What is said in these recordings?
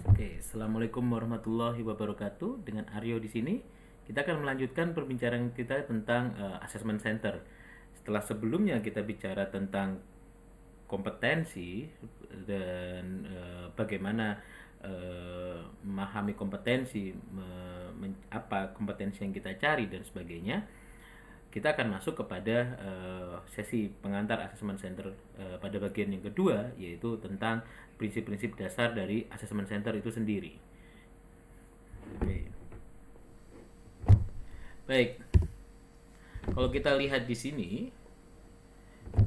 Oke, assalamualaikum warahmatullahi wabarakatuh. Dengan Aryo di sini, kita akan melanjutkan perbincangan kita tentang assessment center. Setelah sebelumnya kita bicara tentang kompetensi dan bagaimana memahami kompetensi, apa kompetensi yang kita cari dan sebagainya. Kita akan masuk kepada sesi pengantar assessment center pada bagian yang kedua, yaitu tentang prinsip-prinsip dasar dari assessment center itu sendiri. Oke. Baik, kalau kita lihat di sini,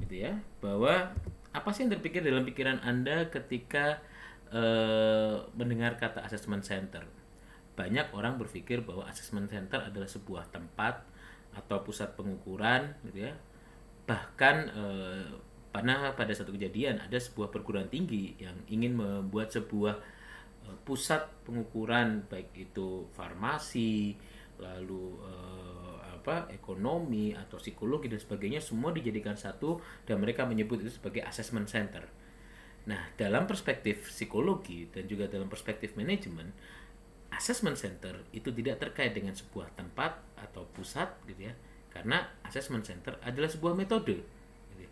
gitu ya, bahwa apa sih yang terpikir dalam pikiran Anda ketika mendengar kata assessment center? Banyak orang berpikir bahwa assessment center adalah sebuah tempat atau pusat pengukuran, gitu ya. Bahkan pada satu kejadian ada sebuah perguruan tinggi yang ingin membuat sebuah pusat pengukuran, baik itu farmasi, lalu ekonomi atau psikologi dan sebagainya, semua dijadikan satu dan mereka menyebut itu sebagai assessment center. Nah, dalam perspektif psikologi dan juga dalam perspektif manajemen, assessment center itu tidak terkait dengan sebuah tempat atau pusat, gitu ya, karena assessment center adalah sebuah metode, gitu ya.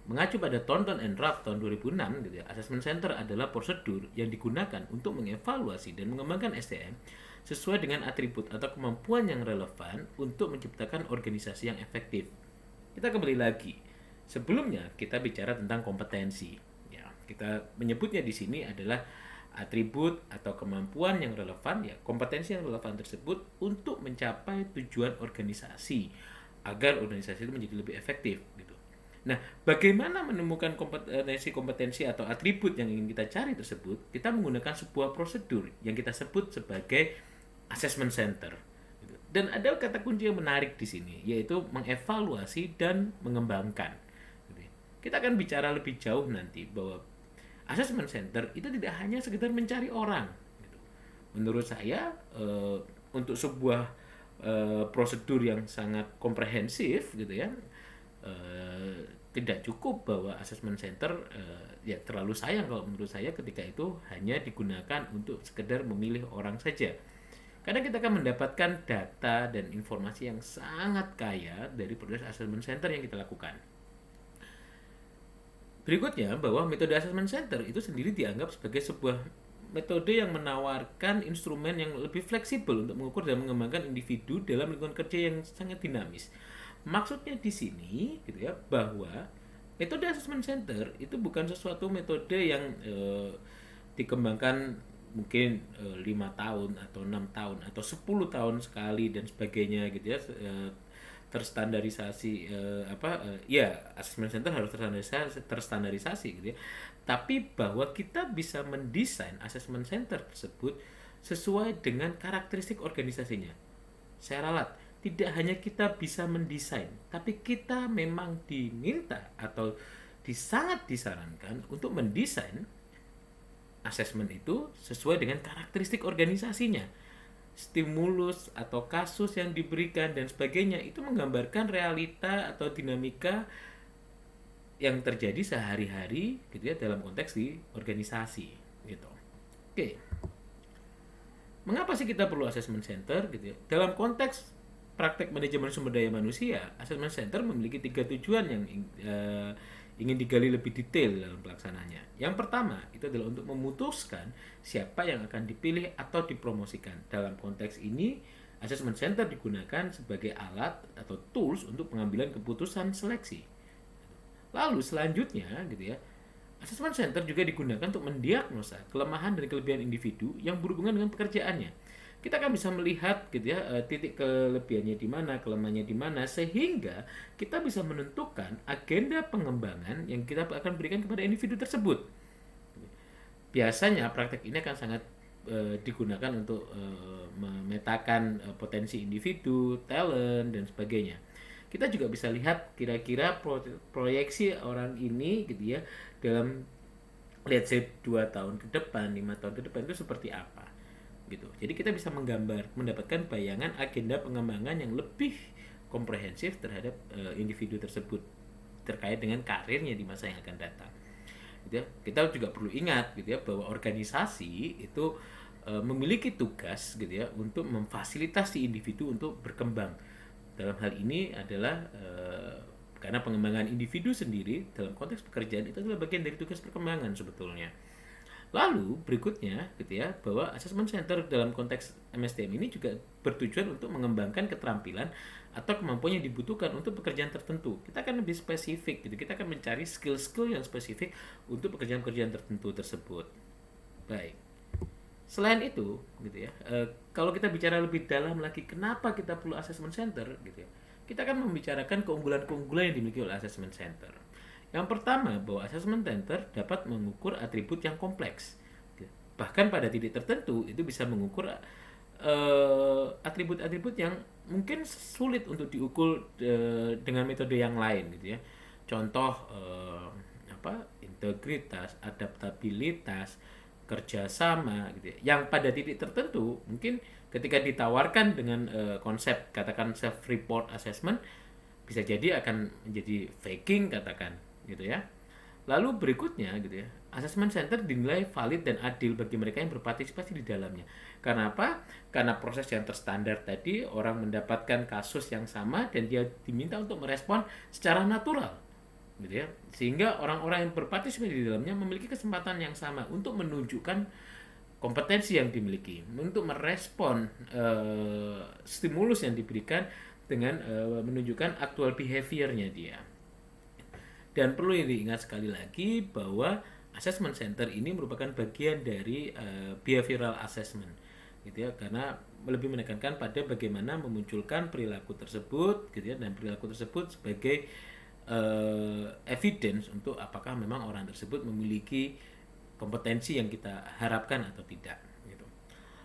Mengacu pada Thornton and Rupp tahun 2006, gitu ya, assessment center adalah prosedur yang digunakan untuk mengevaluasi dan mengembangkan SDM sesuai dengan atribut atau kemampuan yang relevan untuk menciptakan organisasi yang efektif. Kita kembali lagi. Sebelumnya kita bicara tentang kompetensi. Ya, kita menyebutnya di sini adalah atribut atau kemampuan yang relevan, ya, kompetensi yang relevan tersebut untuk mencapai tujuan organisasi agar organisasi itu menjadi lebih efektif, gitu. Nah, bagaimana menemukan kompetensi atau atribut yang ingin kita cari tersebut? Kita menggunakan sebuah prosedur yang kita sebut sebagai assessment center. Dan ada kata kunci yang menarik di sini, yaitu mengevaluasi dan mengembangkan. Kita akan bicara lebih jauh nanti bahwa assessment center itu tidak hanya sekedar mencari orang. Menurut saya, untuk sebuah prosedur yang sangat komprehensif, gitu ya, tidak cukup bahwa assessment center, ya terlalu sayang kalau menurut saya ketika itu hanya digunakan untuk sekedar memilih orang saja. Karena kita akan mendapatkan data dan informasi yang sangat kaya dari proses assessment center yang kita lakukan. Berikutnya, bahwa metode assessment center itu sendiri dianggap sebagai sebuah metode yang menawarkan instrumen yang lebih fleksibel untuk mengukur dan mengembangkan individu dalam lingkungan kerja yang sangat dinamis. Maksudnya di sini, gitu ya, bahwa metode assessment center itu bukan sesuatu metode yang dikembangkan mungkin 5 tahun atau 6 tahun atau 10 tahun sekali dan sebagainya, gitu ya, terstandarisasi, ya, assessment center harus terstandarisasi, gitu ya. Tapi bahwa kita bisa mendesain assessment center tersebut sesuai dengan karakteristik organisasinya. Saya ralat, tidak hanya kita bisa mendesain, tapi kita memang diminta atau sangat disarankan untuk mendesain asesmen itu sesuai dengan karakteristik organisasinya. Stimulus atau kasus yang diberikan dan sebagainya itu menggambarkan realita atau dinamika yang terjadi sehari-hari, gitu ya, dalam konteks di organisasi, gitu. Oke. Mengapa sih kita perlu assessment center, gitu ya? Dalam konteks praktek manajemen sumber daya manusia, assessment center memiliki 3 tujuan yang ingin digali lebih detail dalam pelaksananya. Yang pertama, itu adalah untuk memutuskan siapa yang akan dipilih atau dipromosikan. Dalam konteks ini, assessment center digunakan sebagai alat atau tools untuk pengambilan keputusan seleksi. Lalu selanjutnya, gitu ya, assessment center juga digunakan untuk mendiagnosa kelemahan dan kelebihan individu yang berhubungan dengan pekerjaannya. Kita akan bisa melihat, gitu ya, titik kelebihannya di mana, kelemahannya di mana, sehingga kita bisa menentukan agenda pengembangan yang kita akan berikan kepada individu tersebut. Biasanya praktek ini akan sangat digunakan untuk memetakan potensi individu, talent, dan sebagainya. Kita juga bisa lihat kira-kira proyeksi orang ini, gitu ya, dalam let's say 2 tahun ke depan, 5 tahun ke depan itu seperti apa, gitu. Jadi kita bisa mendapatkan bayangan agenda pengembangan yang lebih komprehensif terhadap individu tersebut terkait dengan karirnya di masa yang akan datang. gitu ya, kita juga perlu ingat gitu ya bahwa organisasi itu memiliki tugas gitu ya untuk memfasilitasi individu untuk berkembang. Dalam hal ini adalah karena pengembangan individu sendiri dalam konteks pekerjaan itu adalah bagian dari tugas perkembangan sebetulnya. Lalu berikutnya gitu ya bahwa assessment center dalam konteks MSDM ini juga bertujuan untuk mengembangkan keterampilan atau kemampuan yang dibutuhkan untuk pekerjaan tertentu. Kita akan lebih spesifik gitu. Kita akan mencari skill-skill yang spesifik untuk pekerjaan-pekerjaan tertentu tersebut. Baik. Selain itu gitu ya, kalau kita bicara lebih dalam lagi kenapa kita perlu assessment center gitu ya. Kita akan membicarakan keunggulan-keunggulan yang dimiliki oleh assessment center. Yang pertama, bahwa assessment center dapat mengukur atribut yang kompleks. Bahkan pada titik tertentu itu bisa mengukur atribut-atribut yang mungkin sulit untuk diukur dengan metode yang lain gitu ya. Contoh integritas, adaptabilitas, kerjasama gitu ya. Yang pada titik tertentu mungkin ketika ditawarkan dengan konsep katakan self report assessment bisa jadi akan menjadi faking katakan gitu ya. Lalu berikutnya gitu ya, assessment center dinilai valid dan adil bagi mereka yang berpartisipasi di dalamnya. Karena apa? Karena proses yang terstandar tadi, orang mendapatkan kasus yang sama dan dia diminta untuk merespon secara natural gitu ya. Sehingga orang-orang yang berpartisipasi di dalamnya memiliki kesempatan yang sama untuk menunjukkan kompetensi yang dimiliki, untuk merespon stimulus yang diberikan dengan menunjukkan actual behavior-nya dia. Dan perlu diingat sekali lagi bahwa assessment center ini merupakan bagian dari behavioral assessment gitu ya, karena lebih menekankan pada bagaimana memunculkan perilaku tersebut gitu ya, dan perilaku tersebut sebagai evidence untuk apakah memang orang tersebut memiliki kompetensi yang kita harapkan atau tidak gitu.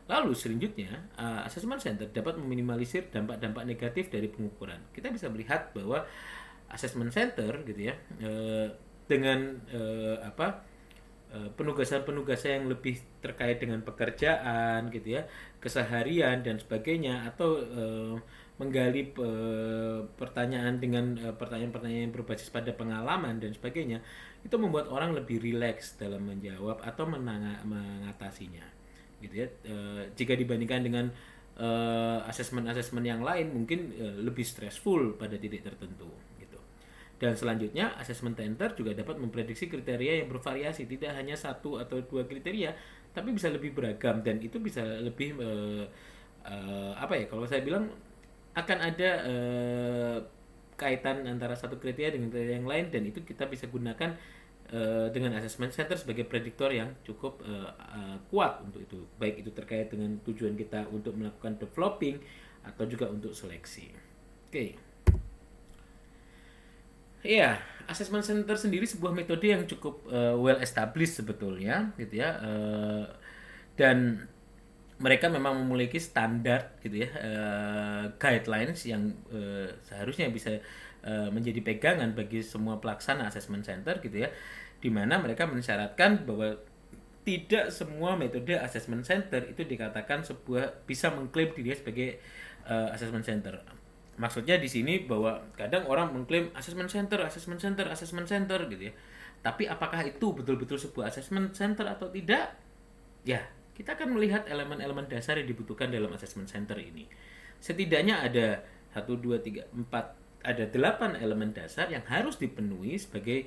Lalu selanjutnya assessment center dapat meminimalisir dampak-dampak negatif dari pengukuran. Kita bisa melihat bahwa assessment center gitu ya dengan penugasan-penugasan yang lebih terkait dengan pekerjaan gitu ya, keseharian dan sebagainya, atau menggali pertanyaan dengan pertanyaan-pertanyaan yang berbasis pada pengalaman dan sebagainya, itu membuat orang lebih rileks dalam menjawab atau mengatasinya gitu ya. Jika dibandingkan dengan asesmen-asesmen yang lain mungkin lebih stressful pada titik tertentu. Dan selanjutnya, assessment center juga dapat memprediksi kriteria yang bervariasi, tidak hanya satu atau dua kriteria, tapi bisa lebih beragam, dan itu bisa lebih kalau saya bilang akan ada kaitan antara satu kriteria dengan kriteria yang lain, dan itu kita bisa gunakan dengan assessment center sebagai prediktor yang cukup kuat untuk itu, baik itu terkait dengan tujuan kita untuk melakukan developing atau juga untuk seleksi. Oke. Iya, assessment center sendiri sebuah metode yang cukup well established sebetulnya, gitu ya, dan mereka memang memiliki standar, gitu ya, guidelines yang seharusnya bisa menjadi pegangan bagi semua pelaksana assessment center, gitu ya, di mana mereka mensyaratkan bahwa tidak semua metode assessment center itu dikatakan bisa mengklaim dirinya sebagai assessment center. Maksudnya di sini bahwa kadang orang mengklaim assessment center gitu ya. Tapi apakah itu betul-betul sebuah assessment center atau tidak? Ya, kita akan melihat elemen-elemen dasar yang dibutuhkan dalam assessment center ini. Setidaknya ada 1, 2, 3, 4, ada 8 elemen dasar yang harus dipenuhi sebagai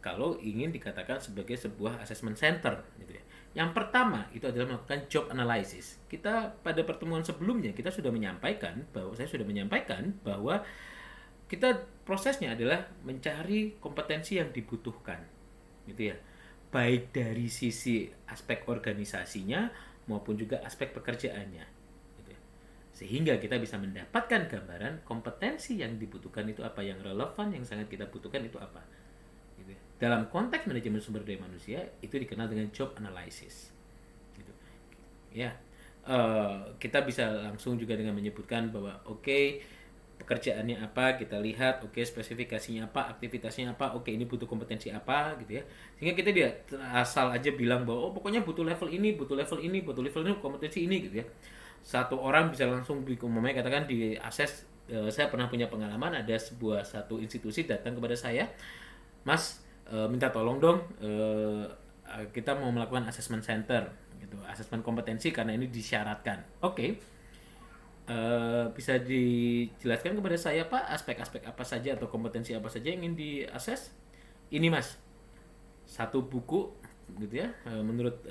kalau ingin dikatakan sebagai sebuah assessment center gitu ya. Yang pertama itu adalah melakukan job analysis. Kita pada pertemuan sebelumnya saya sudah menyampaikan bahwa kita prosesnya adalah mencari kompetensi yang dibutuhkan, gitu ya. Baik dari sisi aspek organisasinya maupun juga aspek pekerjaannya, gitu ya. Sehingga kita bisa mendapatkan gambaran kompetensi yang dibutuhkan itu apa, yang relevan, yang sangat kita butuhkan itu apa. Dalam konteks manajemen sumber daya manusia itu dikenal dengan job analysis gitu. Ya, kita bisa langsung juga dengan menyebutkan bahwa pekerjaannya apa, kita lihat spesifikasinya apa, aktivitasnya apa, ini butuh kompetensi apa gitu ya, sehingga kita tidak asal aja bilang bahwa pokoknya butuh level ini, kompetensi ini gitu ya. Satu orang bisa langsung umumnya katakan di akses, saya pernah punya pengalaman, ada satu institusi datang kepada saya, Mas, minta tolong dong, kita mau melakukan assessment center gitu, asesmen kompetensi karena ini disyaratkan. Oke. Bisa dijelaskan kepada saya Pak aspek-aspek apa saja atau kompetensi apa saja yang ingin diakses? Ini Mas, satu buku gitu ya, menurut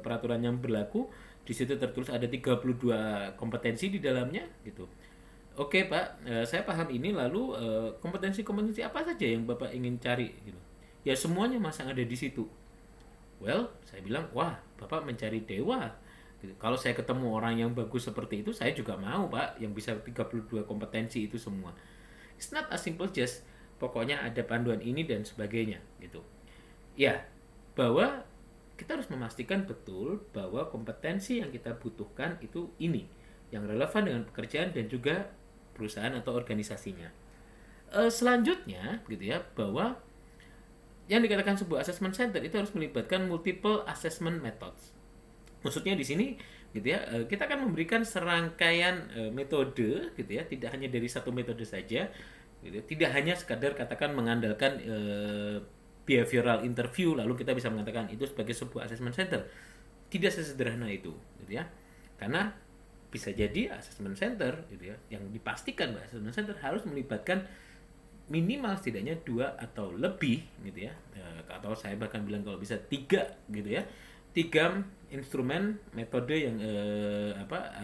peraturan yang berlaku di situ tertulis ada 32 kompetensi di dalamnya gitu. Oke Pak, saya paham ini, lalu kompetensi-kompetensi apa saja yang Bapak ingin cari gitu. Ya semuanya Mas yang ada di situ. Well, saya bilang, wah Bapak mencari dewa gitu. Kalau saya ketemu orang yang bagus seperti itu, saya juga mau Pak, yang bisa 32 kompetensi itu semua. It's not as simple just pokoknya ada panduan ini dan sebagainya gitu. Ya, bahwa kita harus memastikan betul bahwa kompetensi yang kita butuhkan itu ini, yang relevan dengan pekerjaan dan juga perusahaan atau organisasinya. Selanjutnya gitu ya, bahwa yang dikatakan sebuah assessment center itu harus melibatkan multiple assessment methods. Maksudnya di sini gitu ya, kita akan memberikan serangkaian metode gitu ya, tidak hanya dari satu metode saja gitu. Tidak hanya sekadar katakan mengandalkan behavioral interview lalu kita bisa mengatakan itu sebagai sebuah assessment center. Tidak sesederhana itu gitu ya. Karena bisa jadi assessment center gitu ya, yang dipastikan bahwa assessment center harus melibatkan minimal setidaknya 2 atau lebih gitu ya, atau saya bahkan bilang kalau bisa 3 gitu ya, 3 instrumen metode yang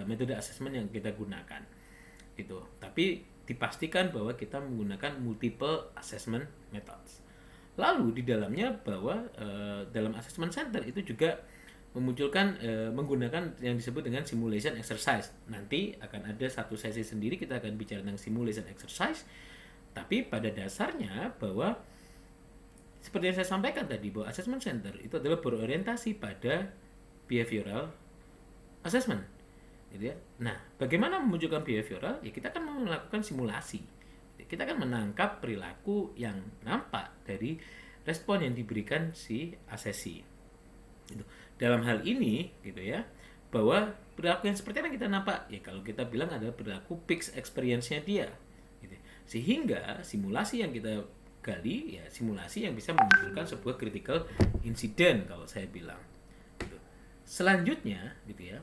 metode assessment yang kita gunakan gitu. Tapi dipastikan bahwa kita menggunakan multiple assessment methods. Lalu di dalamnya bahwa dalam assessment center itu juga memunculkan menggunakan yang disebut dengan simulation exercise. Nanti akan ada satu sesi sendiri kita akan bicara tentang simulation exercise. Tapi pada dasarnya bahwa seperti yang saya sampaikan tadi, bahwa assessment center itu adalah berorientasi pada behavioral assessment gitu ya. Nah, bagaimana memunculkan behavioral? Ya kita akan melakukan simulasi. Kita akan menangkap perilaku yang nampak dari respon yang diberikan si asesi. Gitu. Dalam hal ini gitu ya, bahwa perilaku yang seperti apa yang kita nampak? Ya kalau kita bilang adalah perilaku peak experience-nya dia. Gitu. Sehingga simulasi yang kita gali ya simulasi yang bisa memunculkan sebuah critical incident kalau saya bilang gitu. Selanjutnya gitu ya,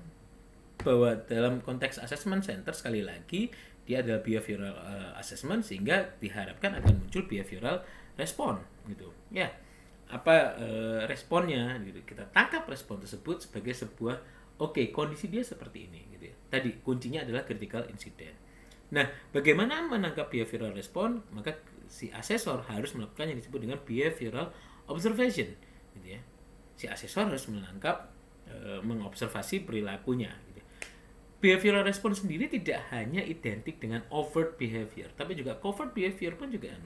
bahwa dalam konteks assessment center sekali lagi dia adalah behavioral assessment sehingga diharapkan akan muncul behavioral respon gitu ya. Apa responnya gitu, kita tangkap respon tersebut sebagai sebuah kondisi dia seperti ini gitu ya. Tadi kuncinya adalah critical incident. Nah, bagaimana menangkap behavioral respon? Maka si asesor harus melakukan yang disebut dengan behavioral observation, gitu ya. Si asesor harus menangkap, mengobservasi perilakunya. Gitu. Behavioral respon sendiri tidak hanya identik dengan overt behavior, tapi juga covert behavior pun juga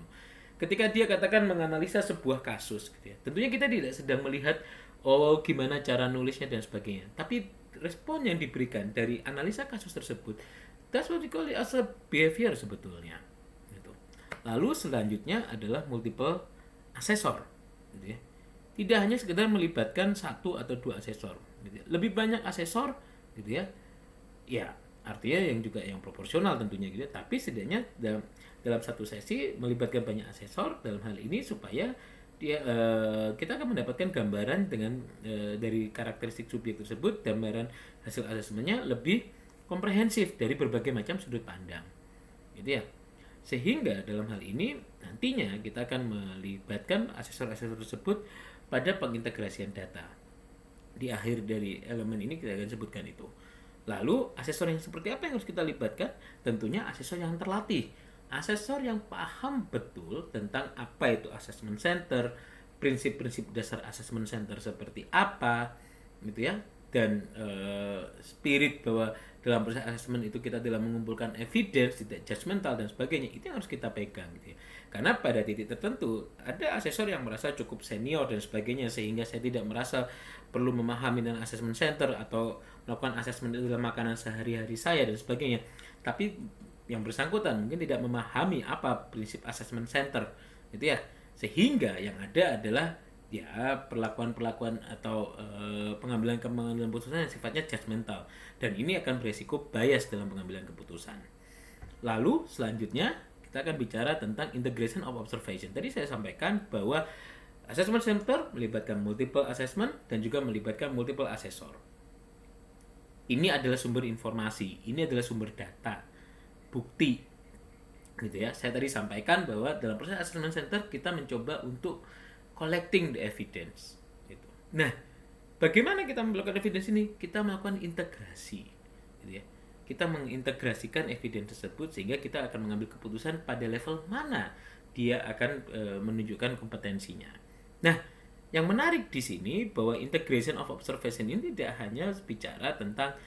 ketika dia katakan menganalisa sebuah kasus, gitu ya. Tentunya kita tidak sedang melihat gimana cara nulisnya dan sebagainya, tapi respon yang diberikan dari analisa kasus tersebut, that's what we call it as a behavior sebetulnya. Gitu. Lalu selanjutnya adalah multiple asesor. Gitu ya. Tidak hanya sekedar melibatkan 1 atau 2 asesor. Gitu ya. Lebih banyak asesor, gitu ya. Ya, artinya yang juga yang proporsional tentunya gitu. Tapi setidaknya dalam satu sesi melibatkan banyak asesor dalam hal ini supaya kita akan mendapatkan gambaran dengan dari karakteristik subjek tersebut, gambaran hasil asesmennya lebih komprehensif dari berbagai macam sudut pandang gitu ya. Sehingga dalam hal ini nantinya kita akan melibatkan asesor-asesor tersebut pada pengintegrasian data. Di akhir dari elemen ini kita akan sebutkan itu. Lalu asesor yang seperti apa yang harus kita libatkan? Tentunya asesor yang terlatih, asesor yang paham betul tentang apa itu assessment center, prinsip-prinsip dasar assessment center seperti apa gitu ya, dan spirit bahwa dalam proses assessment itu kita dalam mengumpulkan evidence, tidak judgmental dan sebagainya, itu yang harus kita pegang gitu ya. Karena pada titik tertentu ada asesor yang merasa cukup senior dan sebagainya sehingga saya tidak merasa perlu memahami tentang assessment center atau melakukan assessment dalam makanan sehari-hari saya dan sebagainya. Tapi yang bersangkutan mungkin tidak memahami apa prinsip assessment center gitu ya. Sehingga yang ada adalah ya perlakuan-perlakuan atau pengambilan keputusan yang sifatnya judgmental, dan ini akan beresiko bias dalam pengambilan keputusan. Lalu selanjutnya kita akan bicara tentang integration of observation. Tadi saya sampaikan bahwa assessment center melibatkan multiple assessment dan juga melibatkan multiple assessor. Ini adalah sumber informasi, ini adalah sumber data, bukti, gitu ya. Saya tadi sampaikan bahwa dalam proses assessment center kita mencoba untuk collecting the evidence, gitu. Nah, bagaimana kita melakukan evidence ini? Kita melakukan integrasi, gitu ya. Kita mengintegrasikan evidence tersebut sehingga kita akan mengambil keputusan pada level mana dia akan menunjukkan kompetensinya. Nah, yang menarik di sini bahwa integration of observation ini tidak hanya bicara tentang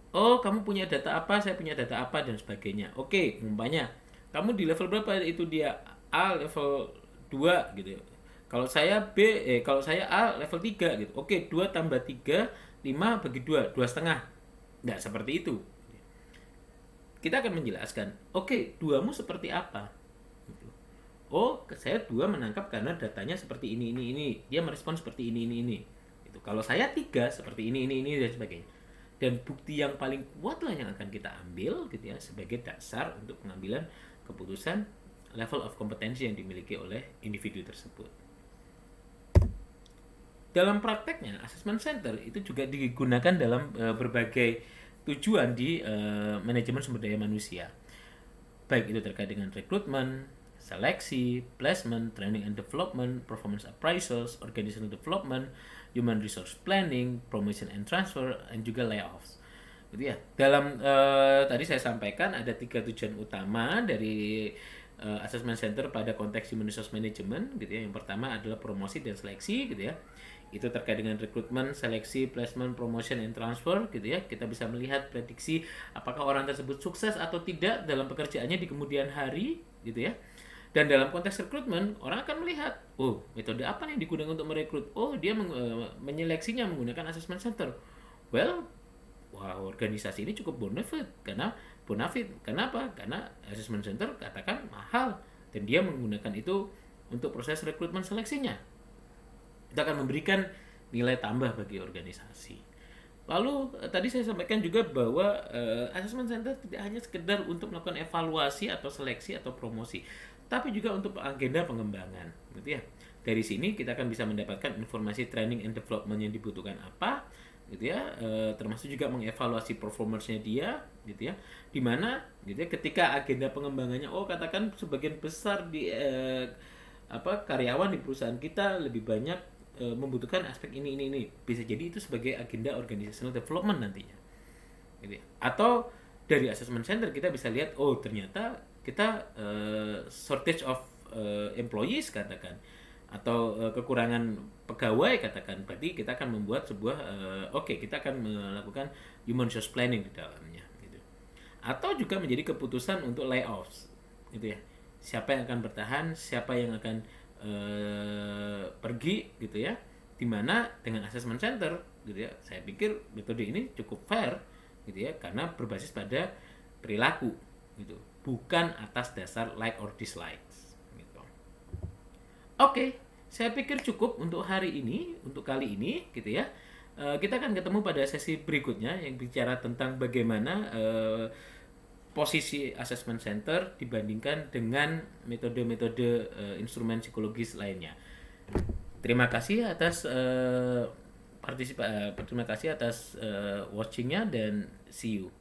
oh kamu punya data apa, saya punya data apa dan sebagainya. Oke, umpamanya kamu di level berapa, itu dia A level 2 gitu. Kalau saya kalau saya A level 3 gitu. Oke, 2 tambah 3 5 bagi 2, 2,5. Nggak seperti itu. Kita akan menjelaskan, oke, 2-mu seperti apa? Oh, saya 2 menangkap karena datanya seperti ini. Dia merespon seperti ini. Itu. Kalau saya 3 seperti ini dan sebagainya. Dan bukti yang paling kuat lah yang akan kita ambil gitu ya sebagai dasar untuk pengambilan keputusan level of kompetensi yang dimiliki oleh individu tersebut. Dalam prakteknya, assessment center itu juga digunakan dalam berbagai tujuan di manajemen sumber daya manusia. Baik itu terkait dengan rekrutmen, seleksi, placement, training and development, performance appraisals, organizational development, human resource planning, promotion and transfer, dan juga layoffs. Gitu ya. Dalam tadi saya sampaikan ada 3 tujuan utama dari assessment center pada konteks human resource management gitu ya. Yang pertama adalah promosi dan seleksi gitu ya. Itu terkait dengan rekrutmen, seleksi, placement, promotion, and transfer gitu ya. Kita bisa melihat prediksi apakah orang tersebut sukses atau tidak dalam pekerjaannya di kemudian hari gitu ya. Dan dalam konteks rekrutmen, orang akan melihat, oh, metode apa yang digunakan untuk merekrut? Oh, dia menyeleksinya menggunakan assessment center. Well, organisasi ini cukup bonafit. Kenapa? Karena assessment center katakan mahal dan dia menggunakan itu untuk proses rekrutmen seleksinya. Itu akan memberikan nilai tambah bagi organisasi. Lalu tadi saya sampaikan juga bahwa assessment center tidak hanya sekedar untuk melakukan evaluasi atau seleksi atau promosi, tapi juga untuk agenda pengembangan, gitu ya. Dari sini kita akan bisa mendapatkan informasi training and development yang dibutuhkan apa, gitu ya, termasuk juga mengevaluasi performance-nya dia, gitu ya. Dimana, gitu ya, ketika agenda pengembangannya, katakan sebagian besar di karyawan di perusahaan kita lebih banyak membutuhkan aspek ini, bisa jadi itu sebagai agenda organizational development nantinya, gitu ya. Atau dari assessment center kita bisa lihat, ternyata kita shortage of employees katakan, atau kekurangan pegawai katakan, berarti kita akan membuat sebuah kita akan melakukan human resource planning di dalamnya gitu. Atau juga menjadi keputusan untuk layoffs gitu ya, siapa yang akan bertahan, siapa yang akan pergi gitu ya. Dimana dengan assessment center gitu ya, saya pikir metode ini cukup fair gitu ya, karena berbasis pada perilaku gitu, bukan atas dasar like or dislikes gitu. Oke, saya pikir cukup untuk hari ini, untuk kali ini gitu ya. Kita akan ketemu pada sesi berikutnya yang bicara tentang bagaimana posisi assessment center dibandingkan dengan metode-metode instrumen psikologis lainnya. Terima kasih atas terima kasih atas watchingnya dan see you.